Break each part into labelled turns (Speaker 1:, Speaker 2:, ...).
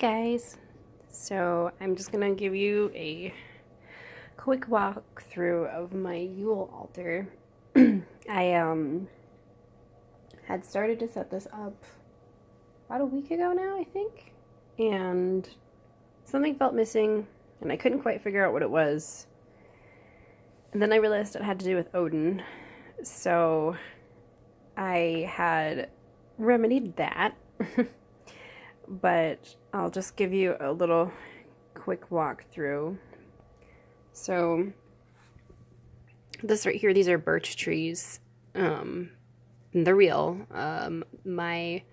Speaker 1: Guys, so I'm just gonna give you a quick walkthrough of my Yule altar. I had started to set this up about a week ago now, I think, and something felt missing and I couldn't quite figure out what it was. And then I realized it had to do with Odin, so I had remedied that. But I'll just give you a little quick walkthrough. So this right here, these are birch trees. They're real. My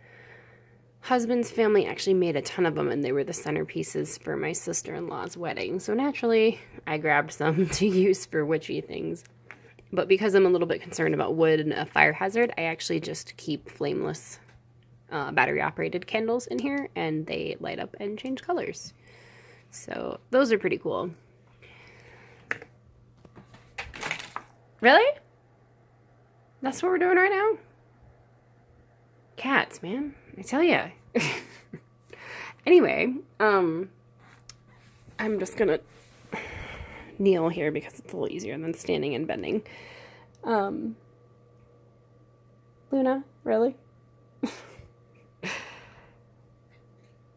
Speaker 1: husband's family actually made a ton of them, and they were the centerpieces for my sister-in-law's wedding. So naturally, I grabbed some to use for witchy things. But because I'm a little bit concerned about wood and a fire hazard, I actually just keep flameless battery-operated candles in here, and they light up and change colors. So those are pretty cool. Really? That's what we're doing right now? Cats, man. I tell ya. Anyway, I'm just gonna kneel here because it's a little easier than standing and bending. Luna, really?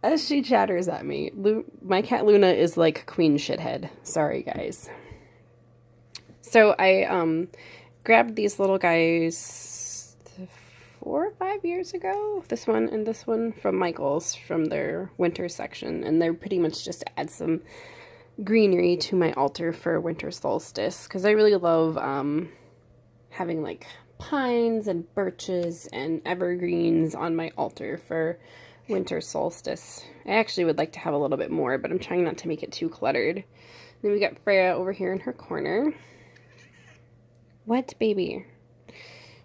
Speaker 1: As she chatters at me, my cat Luna is like queen shithead. Sorry, guys. So I grabbed these little guys 4 or 5 years ago. This one and this one from Michael's from their winter section. And they're pretty much just to add some greenery to my altar for winter solstice. Because I really love having like pines and birches and evergreens on my altar for winter solstice. I actually would like to have a little bit more, but I'm trying not to make it too cluttered. Then we got Freya over here in her corner. What, baby?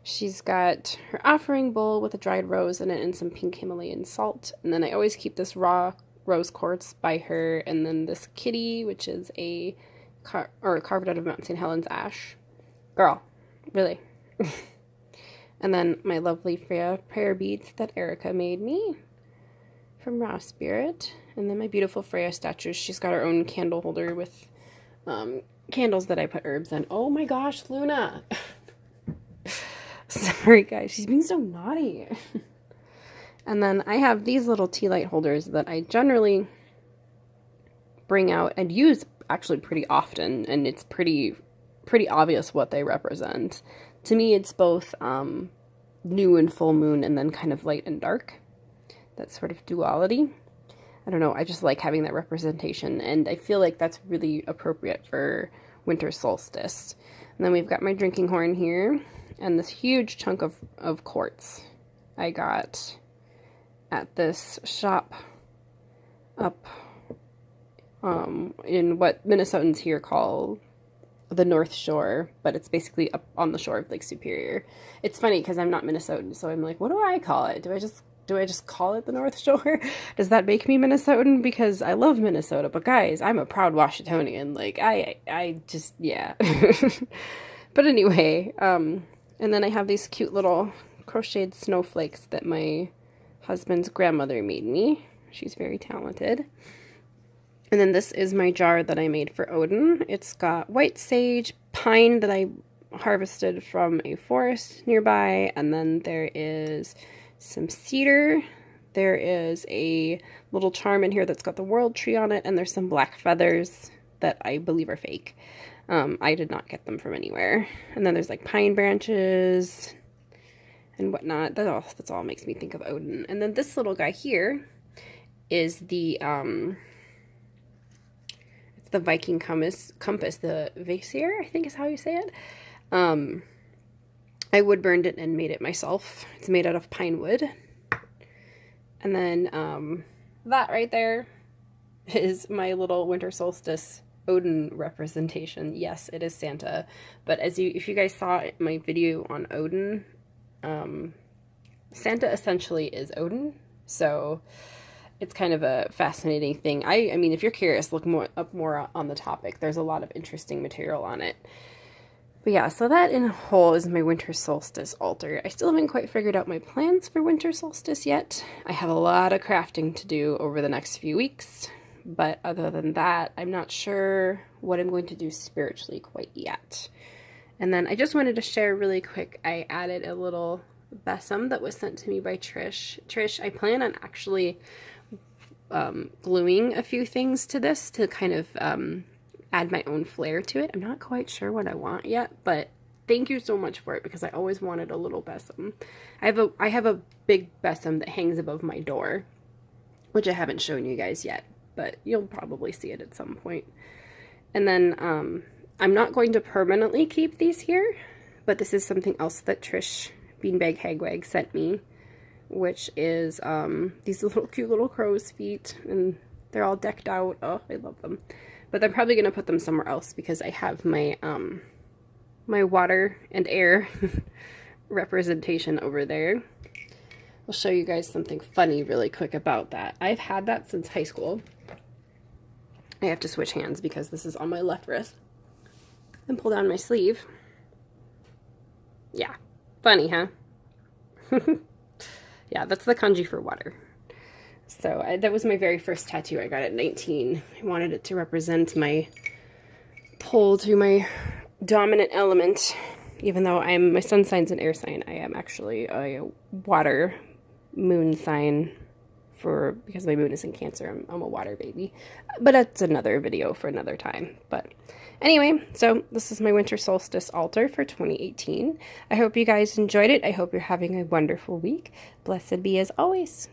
Speaker 1: She's got her offering bowl with a dried rose in it and some pink Himalayan salt. And then I always keep this raw rose quartz by her. And then this kitty, which is a carved out of Mount St. Helens ash. Girl, really. And then my lovely Freya prayer beads that Erica made me from Raw Spirit. And then my beautiful Freya statues. She's got her own candle holder with candles that I put herbs in. Oh my gosh, Luna! Sorry, guys. She's being so naughty. And then I have these little tea light holders that I generally bring out and use actually pretty often. And it's pretty obvious what they represent. To me, it's both new and full moon and then kind of light and dark. That sort of duality. I don't know, I just like having that representation, and I feel like that's really appropriate for winter solstice. And then we've got my drinking horn here, and this huge chunk of quartz I got at this shop up in what Minnesotans here call the North Shore, but it's basically up on the shore of Lake Superior. It's funny because I'm not Minnesotan, so I'm like, what do I call it? Do I just call it the North Shore? Does that make me Minnesotan? Because I love Minnesota, but guys, I'm a proud Washingtonian. Like, I just, yeah. But anyway, and then I have these cute little crocheted snowflakes that my husband's grandmother made me. She's very talented. And then this is my jar that I made for Odin. It's got white sage, pine that I harvested from a forest nearby, and then there is some cedar. There is a little charm in here that's got the world tree on it, and there's some black feathers that I believe are fake. I did not get them from anywhere. And then there's like pine branches and whatnot. That's all makes me think of Odin. And then this little guy here is the it's the Viking compass, the Vasir, I think is how you say it. I wood burned it and made it myself. It's made out of pine wood. And then that right there is my little winter solstice Odin representation. Yes, it is Santa. But if you guys saw my video on Odin, Santa essentially is Odin. So it's kind of a fascinating thing. I mean, if you're curious, look more on the topic. There's a lot of interesting material on it. But yeah, so that in a whole is my winter solstice altar. I still haven't quite figured out my plans for winter solstice yet. I have a lot of crafting to do over the next few weeks. But other than that, I'm not sure what I'm going to do spiritually quite yet. And then I just wanted to share really quick, I added a little besom that was sent to me by Trish. Trish, I plan on actually gluing a few things to this to kind of add my own flair to it. I'm not quite sure what I want yet, but thank you so much for it because I always wanted a little besom. I have a big besom that hangs above my door, which I haven't shown you guys yet, but you'll probably see it at some point. And then I'm not going to permanently keep these here, but this is something else that Trish Beanbag Hagwag sent me, which is these little cute little crow's feet, and they're all decked out. Oh, I love them. But I'm probably going to put them somewhere else because I have my my water and air representation over there. I'll show you guys something funny really quick about that. I've had that since high school. I have to switch hands because this is on my left wrist. And pull down my sleeve. Yeah, funny, huh? Yeah, that's the kanji for water. So that was my very first tattoo I got at 19. I wanted it to represent my pull to my dominant element. Even though my sun sign's an air sign, I am actually a water moon sign because my moon is in Cancer. I'm a water baby. But that's another video for another time. But anyway, so this is my winter solstice altar for 2018. I hope you guys enjoyed it. I hope you're having a wonderful week. Blessed be as always.